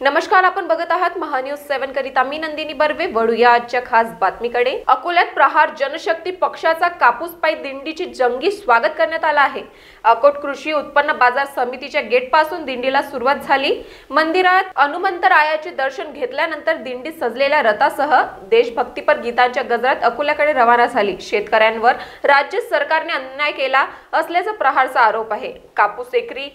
नमस्कार, आपण बघत आहात महान्यूज 7 करिता मी नंदिनी बर्वे। वळूया आजच्या खास बातमीकडे। अकोल्यात प्रहार जनशक्ती पक्षाचा कापूस पायी दिंडीची जंगी स्वागत करण्यात आला आहे। अकोट कृषी उत्पन्न बाजार समितीच्या गेट पासून दिंडीला सुरुवात झाली। मंदिरात हनुमंतरायाचे दर्शन घेतल्यानंतर दिंडी सजलेल्या रथासह देशभक्तीपर गीतांच्या गजरात अकोल्याकडे रवाना झाली। शेतकऱ्यांवर राज्य सरकारने अन्याय केला असल्याचा प्रहारचा आरोप आहे। कापूस एकरी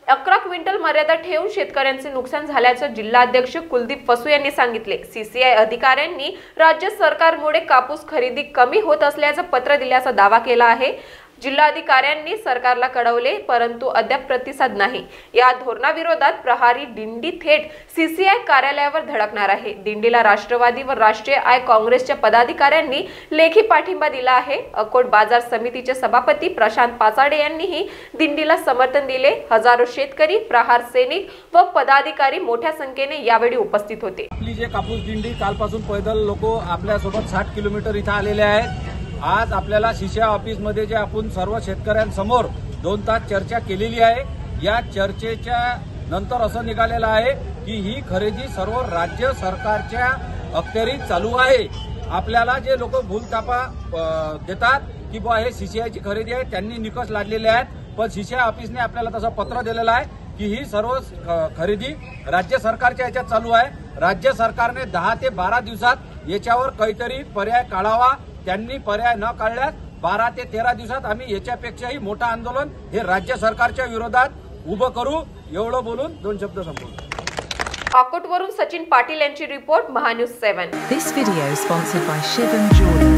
11 क्विंटल मर्यादा ठेवून शेतकऱ्यांचे नुकसान झाल्याचं जिल्हाध्यक्ष कुलदीप वसू यांनी सांगितले। सीसीआय अधिकाऱ्यांनी राज्य सरकारमुळे कापूस खरेदी कमी होत असल्याचं पत्र दिल्याचा दावा केला आहे। जिल्हाधिकाऱ्यांनी सरकारला कळवले, परंतु अद्याप प्रतिसाद नाही। या धोरणाविरोधात प्रहारी दिंडी थेट सीसीआय कार्यालयावर धडकणार आहे। दिंडीला राष्ट्रवादी व राष्ट्रीय काँग्रेसच्या पदाधिकाऱ्यांनी लेखी पाठिंबा दिला आहे। अकोट बाजार समितीचे सभापती प्रशांत पाचाडे यांनीही दिंडीला समर्थन दिले। हजारो शेतकरी, प्रहार सैनिक व पदाधिकारी मोठ्या संख्येने यावेळी उपस्थित होते। आपली जे कापूस दिंडी कालपासून पैदल लोक आपल्या सोबत 60 किलोमीटर इथे आलेले आहेत। आज आपल्याला सीसीआय ऑफिस मध्ये जे आपण सर्व शेतकऱ्यांसमोर 2 तास चर्चा केलेली आहे। या चर्चेच्या नंतर असं निघालेलं आहे की ही खरेदी सर्व राज्य सरकारच्या अखत्यारीत चालू आहे। आपल्याला जे लोक भूलथापा देतात की बुवा हे सीसीआयची खरेदी आहे, त्यांनी निकष लादलेले आहेत, पण सीसीआय ऑफिसने आपल्याला तसं पत्र दिलेलं आहे की ही सर्व खरेदी राज्य सरकारच्या याच्यात चालू आहे। राज्य सरकारने 10 ते 12 दिवसात याच्यावर काहीतरी पर्याय काढावा। त्यांनी पर्याय न काढल्यास 12 ते 13 दिवसात आम्ही याच्यापेक्षाही मोठं आंदोलन हे राज्य सरकारच्या विरोधात उभं करू। एवढं बोलून 2 शब्द संपवतो। अकोटवरून सचिन पाटील यांची report, Mahanews 7। This video is sponsored by Shivam Jordan.